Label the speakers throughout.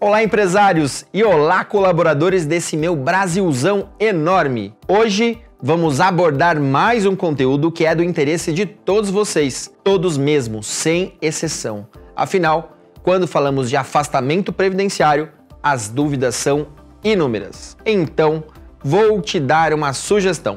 Speaker 1: Olá, empresários, e olá, colaboradores desse meu Brasilzão enorme! Hoje vamos abordar mais um conteúdo que é do interesse de todos vocês, todos mesmo, sem exceção. Afinal, quando falamos de afastamento previdenciário, as dúvidas são inúmeras. Então, vou te dar uma sugestão.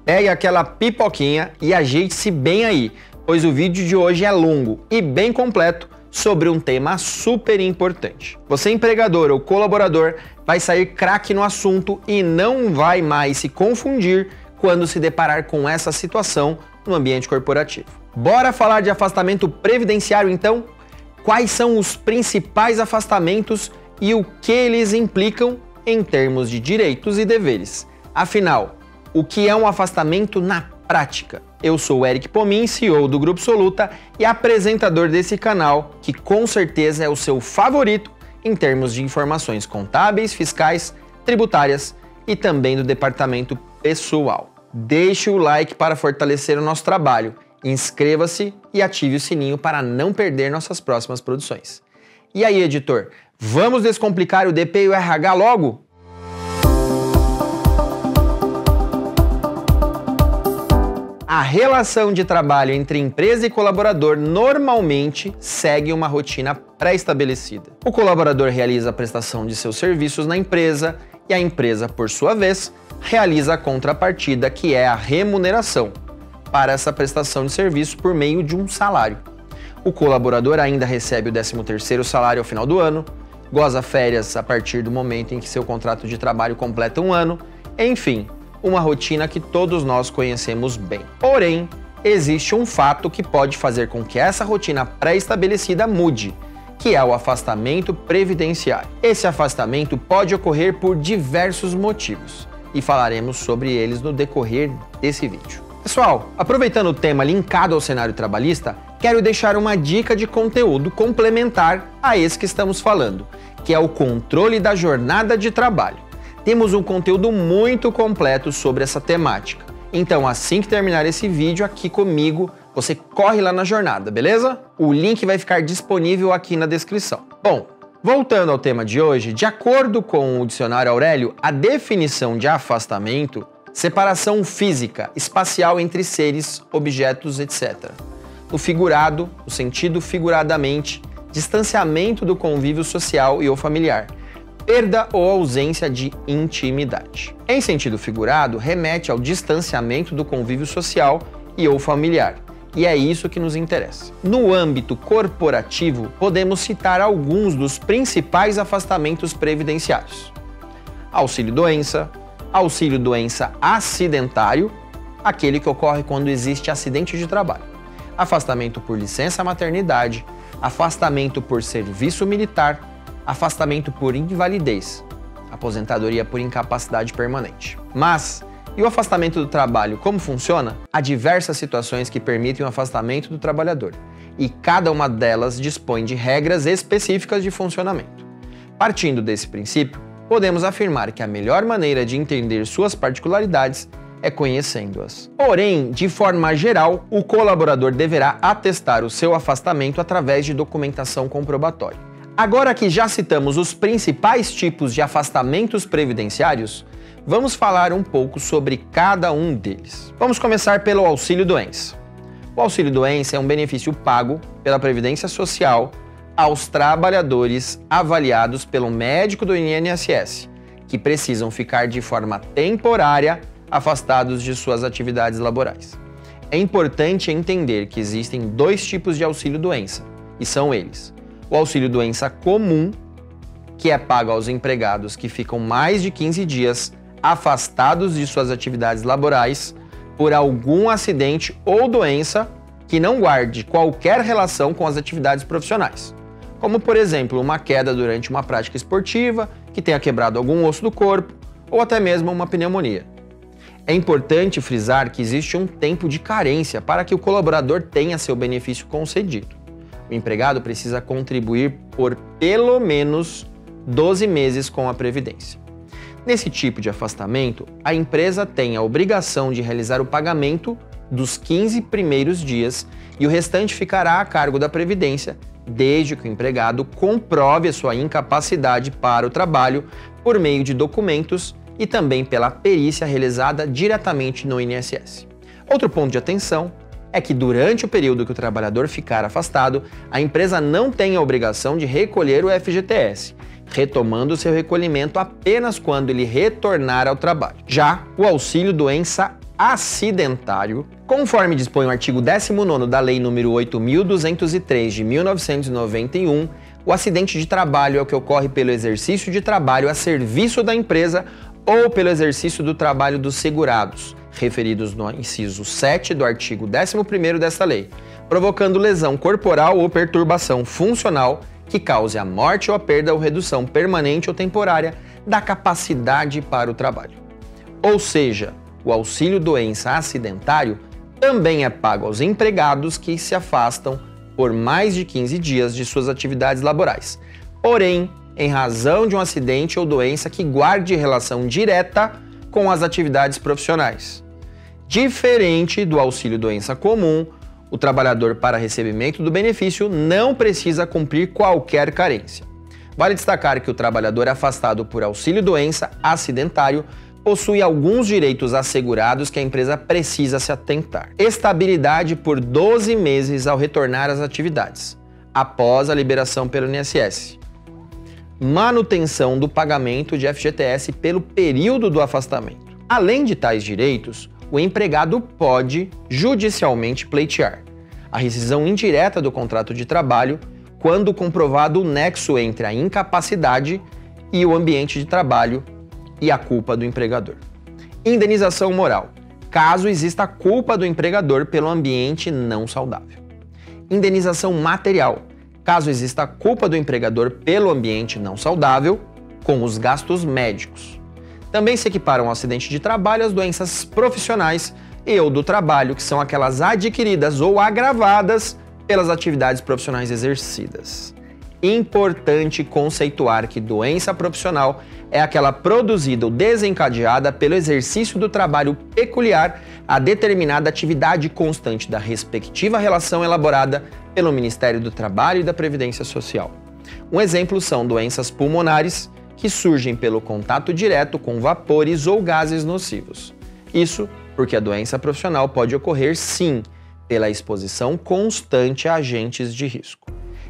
Speaker 1: Pegue aquela pipoquinha e ajeite-se bem aí, pois o vídeo de hoje é longo e bem completo sobre um tema super importante. Você, empregador ou colaborador, vai sair craque no assunto e não vai mais se confundir quando se deparar com essa situação no ambiente corporativo. Bora falar de afastamento previdenciário então? Quais são os principais afastamentos e o que eles implicam em termos de direitos e deveres? Afinal, o que é um afastamento na prática? Eu sou o Eric Pomin, CEO do Grupo Soluta e apresentador desse canal, que com certeza é o seu favorito em termos de informações contábeis, fiscais, tributárias e também do departamento pessoal. Deixe o like para fortalecer o nosso trabalho, inscreva-se e ative o sininho para não perder nossas próximas produções. E aí, editor, vamos descomplicar o DP e o RH logo? A relação de trabalho entre empresa e colaborador normalmente segue uma rotina pré-estabelecida. O colaborador realiza a prestação de seus serviços na empresa e a empresa, por sua vez, realiza a contrapartida, que é a remuneração para essa prestação de serviço por meio de um salário. O colaborador ainda recebe o 13º salário ao final do ano, goza férias a partir do momento em que seu contrato de trabalho completa um ano, enfim, uma rotina que todos nós conhecemos bem. Porém, existe um fato que pode fazer com que essa rotina pré-estabelecida mude, que é o afastamento previdenciário. Esse afastamento pode ocorrer por diversos motivos e falaremos sobre eles no decorrer desse vídeo. Pessoal, aproveitando o tema linkado ao cenário trabalhista, quero deixar uma dica de conteúdo complementar a esse que estamos falando, que é o controle da jornada de trabalho. Temos um conteúdo muito completo sobre essa temática. Então, assim que terminar esse vídeo aqui comigo, você corre lá na jornada, beleza? O link vai ficar disponível aqui na descrição. Bom, voltando ao tema de hoje, de acordo com o dicionário Aurélio, a definição de afastamento, separação física, espacial entre seres, objetos, etc. No figurado, no sentido figuradamente, distanciamento do convívio social e ou familiar, perda ou ausência de intimidade. Em sentido figurado, remete ao distanciamento do convívio social e ou familiar, e é isso que nos interessa. No âmbito corporativo, podemos citar alguns dos principais afastamentos previdenciários: auxílio-doença, auxílio-doença acidentário, aquele que ocorre quando existe acidente de trabalho, afastamento por licença-maternidade, afastamento por serviço militar, afastamento por invalidez, aposentadoria por incapacidade permanente. Mas, e o afastamento do trabalho, como funciona? Há diversas situações que permitem o afastamento do trabalhador, e cada uma delas dispõe de regras específicas de funcionamento. Partindo desse princípio, podemos afirmar que a melhor maneira de entender suas particularidades é conhecendo-as. Porém, de forma geral, o colaborador deverá atestar o seu afastamento através de documentação comprobatória. Agora que já citamos os principais tipos de afastamentos previdenciários, vamos falar um pouco sobre cada um deles. Vamos começar pelo auxílio-doença. O auxílio-doença é um benefício pago pela Previdência Social aos trabalhadores avaliados pelo médico do INSS, que precisam ficar de forma temporária afastados de suas atividades laborais. É importante entender que existem dois tipos de auxílio-doença, e são eles: o auxílio-doença comum, que é pago aos empregados que ficam mais de 15 dias afastados de suas atividades laborais por algum acidente ou doença que não guarde qualquer relação com as atividades profissionais, como, por exemplo, uma queda durante uma prática esportiva que tenha quebrado algum osso do corpo ou até mesmo uma pneumonia. É importante frisar que existe um tempo de carência para que o colaborador tenha seu benefício concedido. O empregado precisa contribuir por pelo menos 12 meses com a Previdência. Nesse tipo de afastamento, a empresa tem a obrigação de realizar o pagamento dos 15 primeiros dias e o restante ficará a cargo da Previdência, desde que o empregado comprove a sua incapacidade para o trabalho por meio de documentos e também pela perícia realizada diretamente no INSS. Outro ponto de atenção é que durante o período que o trabalhador ficar afastado, a empresa não tem a obrigação de recolher o FGTS, retomando seu recolhimento apenas quando ele retornar ao trabalho. Já o auxílio doença acidentário, conforme dispõe o artigo 19º da Lei nº 8.203 de 1991, o acidente de trabalho é o que ocorre pelo exercício de trabalho a serviço da empresa ou pelo exercício do trabalho dos segurados, referidos no inciso 7 do artigo 11º desta lei, provocando lesão corporal ou perturbação funcional que cause a morte ou a perda ou redução permanente ou temporária da capacidade para o trabalho. Ou seja, o auxílio doença acidentário também é pago aos empregados que se afastam por mais de 15 dias de suas atividades laborais, porém, em razão de um acidente ou doença que guarde relação direta com as atividades profissionais. Diferente do auxílio doença comum, o trabalhador, para recebimento do benefício, não precisa cumprir qualquer carência. Vale destacar que o trabalhador afastado por auxílio doença acidentário possui alguns direitos assegurados que a empresa precisa se atentar. Estabilidade por 12 meses ao retornar às atividades, após a liberação pelo INSS. Manutenção do pagamento de FGTS pelo período do afastamento. Além de tais direitos, o empregado pode judicialmente pleitear a rescisão indireta do contrato de trabalho quando comprovado o nexo entre a incapacidade e o ambiente de trabalho e a culpa do empregador. Indenização moral, caso exista a culpa do empregador pelo ambiente não saudável. Indenização material, caso exista a culpa do empregador pelo ambiente não saudável, com os gastos médicos. Também se equiparam ao acidente de trabalho as doenças profissionais e ou do trabalho, que são aquelas adquiridas ou agravadas pelas atividades profissionais exercidas. Importante conceituar que doença profissional é aquela produzida ou desencadeada pelo exercício do trabalho peculiar a determinada atividade constante da respectiva relação elaborada pelo Ministério do Trabalho e da Previdência Social. Um exemplo são doenças pulmonares, que surgem pelo contato direto com vapores ou gases nocivos. Isso porque a doença profissional pode ocorrer, sim, pela exposição constante a agentes de risco.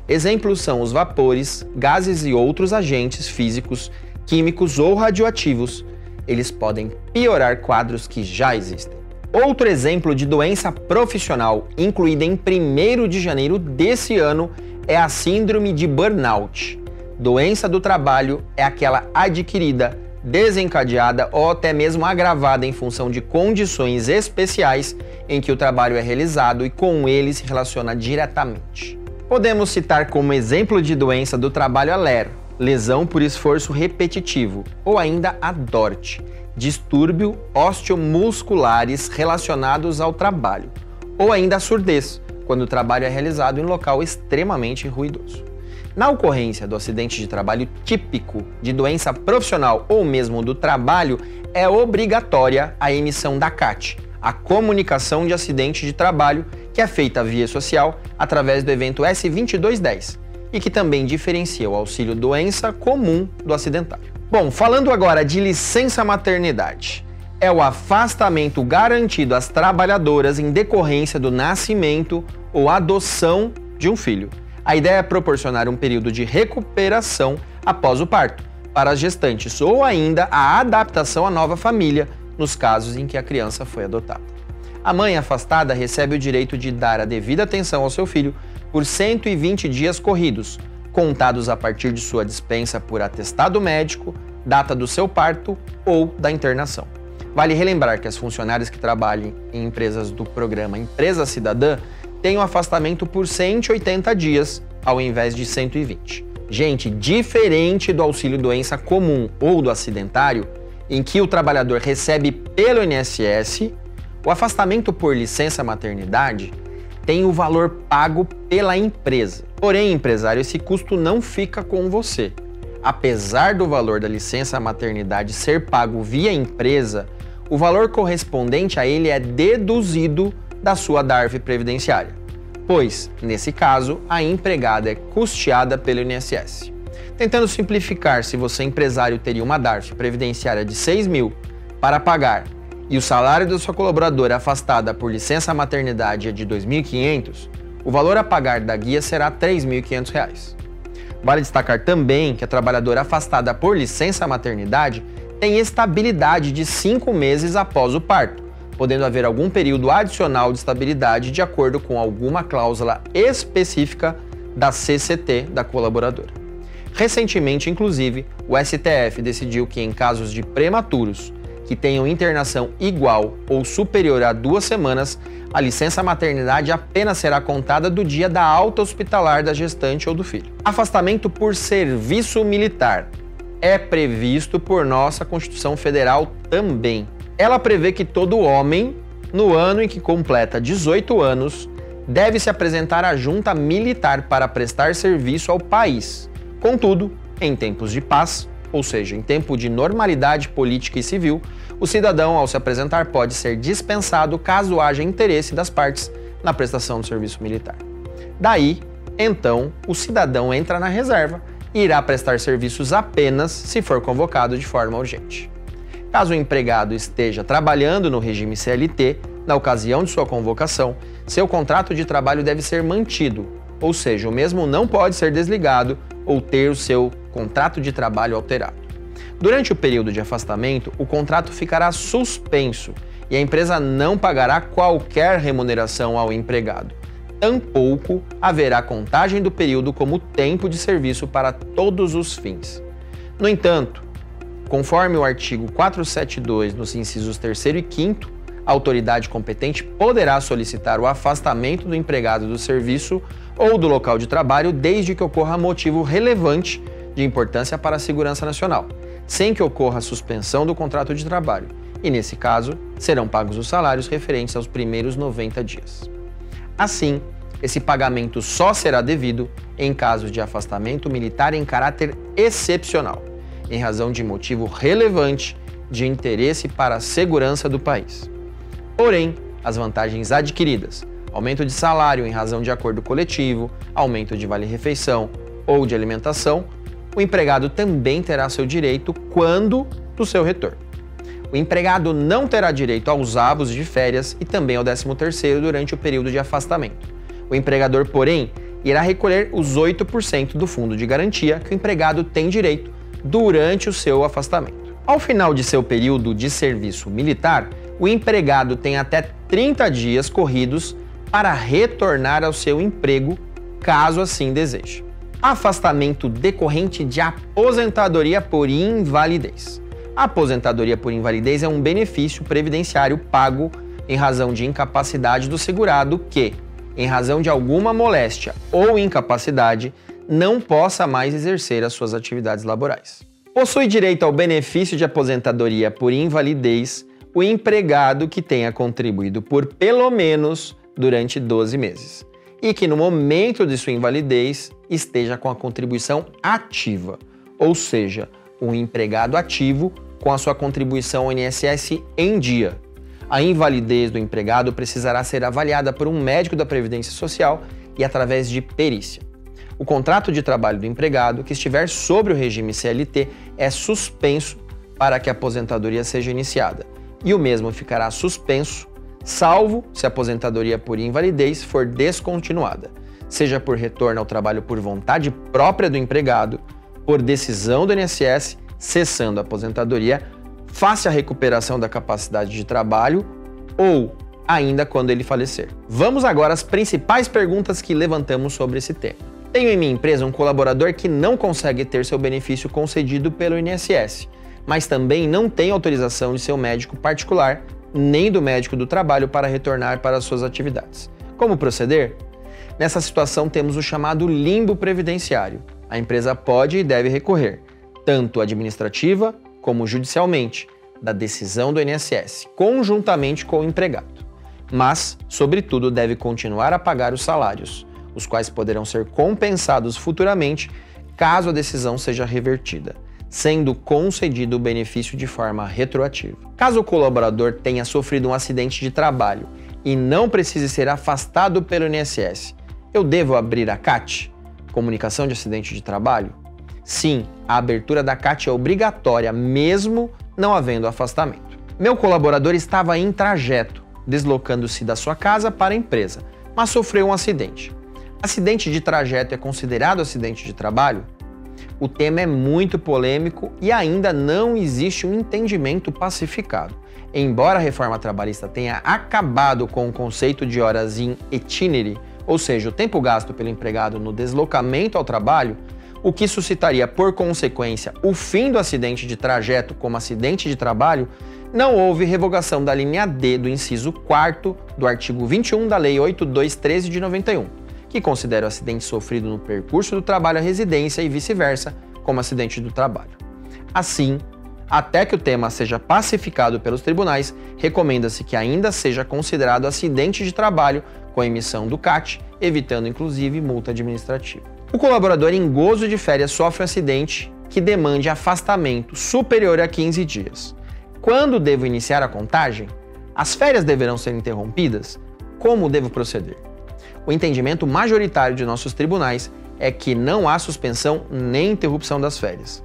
Speaker 1: Exemplos são os vapores, gases e outros agentes físicos, químicos ou radioativos. Eles podem piorar quadros que já existem. Outro exemplo de doença profissional incluída em 1º de janeiro desse ano é a síndrome de burnout. Doença do trabalho é aquela adquirida, desencadeada ou até mesmo agravada em função de condições especiais em que o trabalho é realizado e com ele se relaciona diretamente. Podemos citar como exemplo de doença do trabalho a LER, lesão por esforço repetitivo, ou ainda a DORT, distúrbio osteomusculares relacionados ao trabalho, ou ainda a surdez, quando o trabalho é realizado em local extremamente ruidoso. Na ocorrência do acidente de trabalho típico de doença profissional ou mesmo do trabalho, é obrigatória a emissão da CAT, a comunicação de acidente de trabalho, que é feita via social através do evento S2210 e que também diferencia o auxílio doença comum do acidentário. Bom, falando agora de licença maternidade, é o afastamento garantido às trabalhadoras em decorrência do nascimento ou adoção de um filho. A ideia é proporcionar um período de recuperação após o parto, para as gestantes, ou ainda a adaptação à nova família, nos casos em que a criança foi adotada. A mãe afastada recebe o direito de dar a devida atenção ao seu filho por 120 dias corridos, contados a partir de sua dispensa por atestado médico, data do seu parto ou da internação. Vale relembrar que as funcionárias que trabalhem em empresas do programa Empresa Cidadã tem um afastamento por 180 dias, ao invés de 120. Gente, diferente do auxílio doença comum ou do acidentário, em que o trabalhador recebe pelo INSS, o afastamento por licença maternidade tem o valor pago pela empresa. Porém, empresário, esse custo não fica com você. Apesar do valor da licença maternidade ser pago via empresa, o valor correspondente a ele é deduzido da sua DARF previdenciária. pois, nesse caso, a empregada é custeada pelo INSS. Tentando simplificar, se você empresário teria uma DARF previdenciária de 6 mil para pagar e o salário da sua colaboradora afastada por licença maternidade é de 2.500, o valor a pagar da guia será R$ 3.500. Vale destacar também que a trabalhadora afastada por licença maternidade tem estabilidade de 5 meses após o parto, podendo haver algum período adicional de estabilidade de acordo com alguma cláusula específica da CCT da colaboradora. Recentemente, inclusive, o STF decidiu que em casos de prematuros que tenham internação igual ou superior a 2 semanas, a licença maternidade apenas será contada do dia da alta hospitalar da gestante ou do filho. Afastamento por serviço militar é previsto por nossa Constituição Federal também. Ela prevê que todo homem, no ano em que completa 18 anos, deve se apresentar à junta militar para prestar serviço ao país. Contudo, em tempos de paz, ou seja, em tempo de normalidade política e civil, o cidadão, ao se apresentar, pode ser dispensado caso haja interesse das partes na prestação do serviço militar. Daí, então, o cidadão entra na reserva e irá prestar serviços apenas se for convocado de forma urgente. Caso o empregado esteja trabalhando no regime CLT, na ocasião de sua convocação, seu contrato de trabalho deve ser mantido, ou seja, o mesmo não pode ser desligado ou ter o seu contrato de trabalho alterado. Durante o período de afastamento, o contrato ficará suspenso e a empresa não pagará qualquer remuneração ao empregado. Tampouco haverá contagem do período como tempo de serviço para todos os fins. No entanto, conforme o artigo 472, nos incisos 3º e 5º, a autoridade competente poderá solicitar o afastamento do empregado do serviço ou do local de trabalho desde que ocorra motivo relevante de importância para a segurança nacional, sem que ocorra suspensão do contrato de trabalho, e nesse caso, serão pagos os salários referentes aos primeiros 90 dias. Assim, esse pagamento só será devido em caso de afastamento militar em caráter excepcional, em razão de motivo relevante de interesse para a segurança do país. Porém, as vantagens adquiridas, aumento de salário em razão de acordo coletivo, aumento de vale-refeição ou de alimentação, o empregado também terá seu direito quando do seu retorno. O empregado não terá direito aos avos de férias e também ao 13º durante o período de afastamento. O empregador, porém, irá recolher os 8% do fundo de garantia que o empregado tem direito durante o seu afastamento. Ao final de seu período de serviço militar, o empregado tem até 30 dias corridos para retornar ao seu emprego, caso assim deseje. Afastamento decorrente de aposentadoria por invalidez. A aposentadoria por invalidez é um benefício previdenciário pago em razão de incapacidade do segurado que, em razão de alguma moléstia ou incapacidade, não possa mais exercer as suas atividades laborais. Possui direito ao benefício de aposentadoria por invalidez o empregado que tenha contribuído por pelo menos durante 12 meses e que no momento de sua invalidez esteja com a contribuição ativa, ou seja, um empregado ativo com a sua contribuição ao INSS em dia. A invalidez do empregado precisará ser avaliada por um médico da Previdência Social e através de perícia. O contrato de trabalho do empregado que estiver sobre o regime CLT é suspenso para que a aposentadoria seja iniciada, e o mesmo ficará suspenso, salvo se a aposentadoria por invalidez for descontinuada, seja por retorno ao trabalho por vontade própria do empregado, por decisão do INSS, cessando a aposentadoria, face à recuperação da capacidade de trabalho ou ainda quando ele falecer. Vamos agora às principais perguntas que levantamos sobre esse tema. Tenho em minha empresa um colaborador que não consegue ter seu benefício concedido pelo INSS, mas também não tem autorização de seu médico particular nem do médico do trabalho para retornar para as suas atividades. Como proceder? Nessa situação temos o chamado limbo previdenciário. A empresa pode e deve recorrer, tanto administrativa como judicialmente, da decisão do INSS, conjuntamente com o empregado. Mas, sobretudo, deve continuar a pagar os salários, os quais poderão ser compensados futuramente caso a decisão seja revertida, sendo concedido o benefício de forma retroativa. Caso o colaborador tenha sofrido um acidente de trabalho e não precise ser afastado pelo INSS, eu devo abrir a CAT, Comunicação de Acidente de Trabalho? Sim, a abertura da CAT é obrigatória, mesmo não havendo afastamento. Meu colaborador estava em trajeto, deslocando-se da sua casa para a empresa, mas sofreu um acidente. Acidente de trajeto é considerado acidente de trabalho? O tema é muito polêmico e ainda não existe um entendimento pacificado. Embora a reforma trabalhista tenha acabado com o conceito de horas in itinere, ou seja, o tempo gasto pelo empregado no deslocamento ao trabalho, o que suscitaria, por consequência, o fim do acidente de trajeto como acidente de trabalho, não houve revogação da linha D do inciso 4º do artigo 21 da Lei 8.213 de 91, que considera o acidente sofrido no percurso do trabalho à residência e vice-versa como acidente do trabalho. Assim, até que o tema seja pacificado pelos tribunais, recomenda-se que ainda seja considerado acidente de trabalho com a emissão do CAT, evitando inclusive multa administrativa. O colaborador em gozo de férias sofre um acidente que demande afastamento superior a 15 dias. Quando devo iniciar a contagem? As férias deverão ser interrompidas? Como devo proceder? O entendimento majoritário de nossos tribunais é que não há suspensão nem interrupção das férias.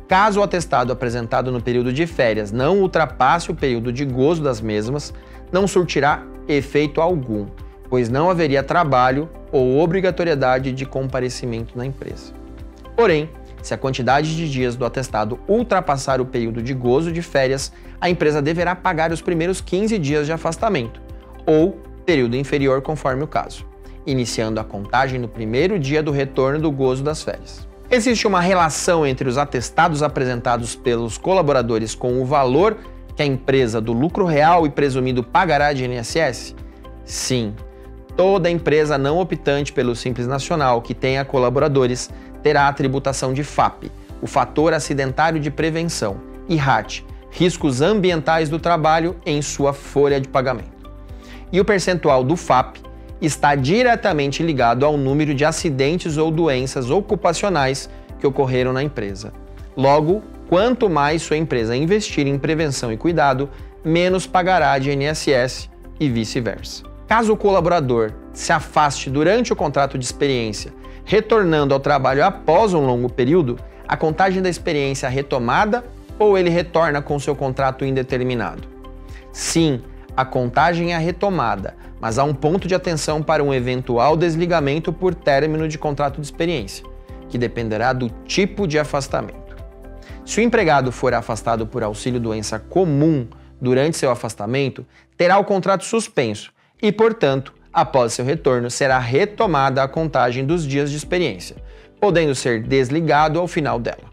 Speaker 1: Caso o atestado apresentado no período de férias não ultrapasse o período de gozo das mesmas, não surtirá efeito algum, pois não haveria trabalho ou obrigatoriedade de comparecimento na empresa. Porém, se a quantidade de dias do atestado ultrapassar o período de gozo de férias, a empresa deverá pagar os primeiros 15 dias de afastamento, ou período inferior conforme o caso, iniciando a contagem no primeiro dia do retorno do gozo das férias. Existe uma relação entre os atestados apresentados pelos colaboradores com o valor que a empresa do lucro real e presumido pagará de INSS? Sim. Toda empresa não optante pelo Simples Nacional que tenha colaboradores terá a tributação de FAP, o Fator Acidentário de Prevenção, e RAT, Riscos Ambientais do Trabalho, em sua folha de pagamento. E o percentual do FAP está diretamente ligado ao número de acidentes ou doenças ocupacionais que ocorreram na empresa. Logo, quanto mais sua empresa investir em prevenção e cuidado, menos pagará de INSS e vice-versa. Caso o colaborador se afaste durante o contrato de experiência, retornando ao trabalho após um longo período, a contagem da experiência é retomada ou ele retorna com seu contrato indeterminado? Sim, a contagem é retomada, mas há um ponto de atenção para um eventual desligamento por término de contrato de experiência, que dependerá do tipo de afastamento. Se o empregado for afastado por auxílio-doença comum durante seu afastamento, terá o contrato suspenso e, portanto, após seu retorno, será retomada a contagem dos dias de experiência, podendo ser desligado ao final dela.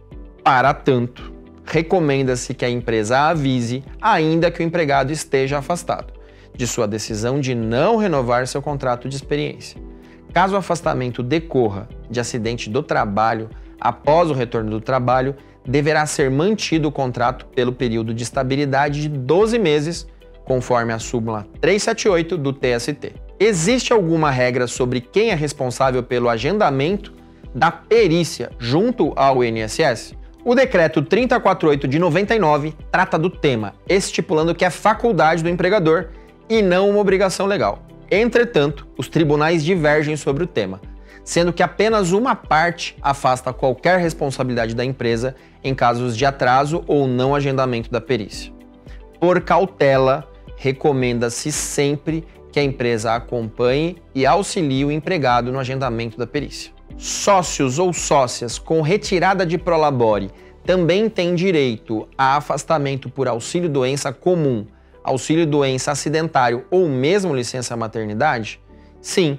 Speaker 1: Para tanto, recomenda-se que a empresa avise, ainda que o empregado esteja afastado, de sua decisão de não renovar seu contrato de experiência. Caso o afastamento decorra de acidente do trabalho, após o retorno do trabalho, deverá ser mantido o contrato pelo período de estabilidade de 12 meses, conforme a súmula 378 do TST. Existe alguma regra sobre quem é responsável pelo agendamento da perícia junto ao INSS? O decreto 3048 de 99 trata do tema, estipulando que é faculdade do empregador e não uma obrigação legal. Entretanto, os tribunais divergem sobre o tema, sendo que apenas uma parte afasta qualquer responsabilidade da empresa em casos de atraso ou não agendamento da perícia. Por cautela, recomenda-se sempre que a empresa acompanhe e auxilie o empregado no agendamento da perícia. Sócios ou sócias com retirada de prolabore também têm direito a afastamento por auxílio-doença comum, auxílio-doença acidentário ou mesmo licença-maternidade? Sim,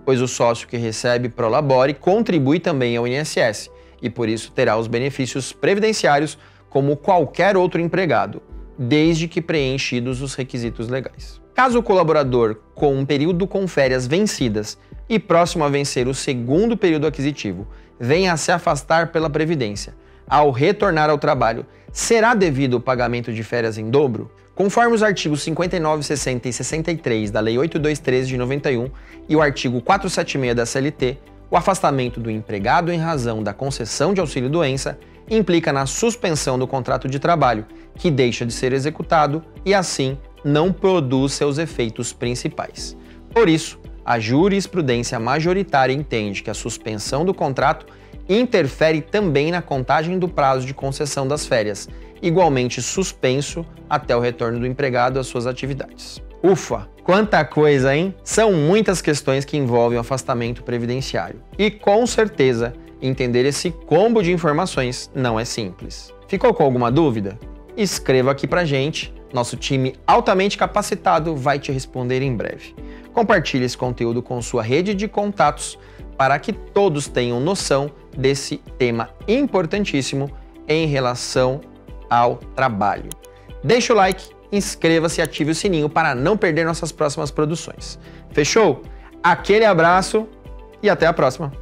Speaker 1: pois o sócio que recebe prolabore contribui também ao INSS e por isso terá os benefícios previdenciários como qualquer outro empregado, desde que preenchidos os requisitos legais. Caso o colaborador, com um período com férias vencidas e próximo a vencer o segundo período aquisitivo, venha a se afastar pela Previdência, ao retornar ao trabalho, será devido o pagamento de férias em dobro? Conforme os artigos 59, 60 e 63 da Lei 8.213 de 91 e o artigo 476 da CLT, o afastamento do empregado em razão da concessão de auxílio-doença implica na suspensão do contrato de trabalho, que deixa de ser executado e, assim, não produz seus efeitos principais. Por isso, a jurisprudência majoritária entende que a suspensão do contrato interfere também na contagem do prazo de concessão das férias, igualmente suspenso até o retorno do empregado às suas atividades. Ufa, quanta coisa, hein? São muitas questões que envolvem o afastamento previdenciário. E com certeza, entender esse combo de informações não é simples. Ficou com alguma dúvida? Escreva aqui pra gente. Nosso time altamente capacitado vai te responder em breve. Compartilhe esse conteúdo com sua rede de contatos para que todos tenham noção desse tema importantíssimo em relação ao trabalho. Deixe o like, inscreva-se e ative o sininho para não perder nossas próximas produções. Fechou? Aquele abraço e até a próxima!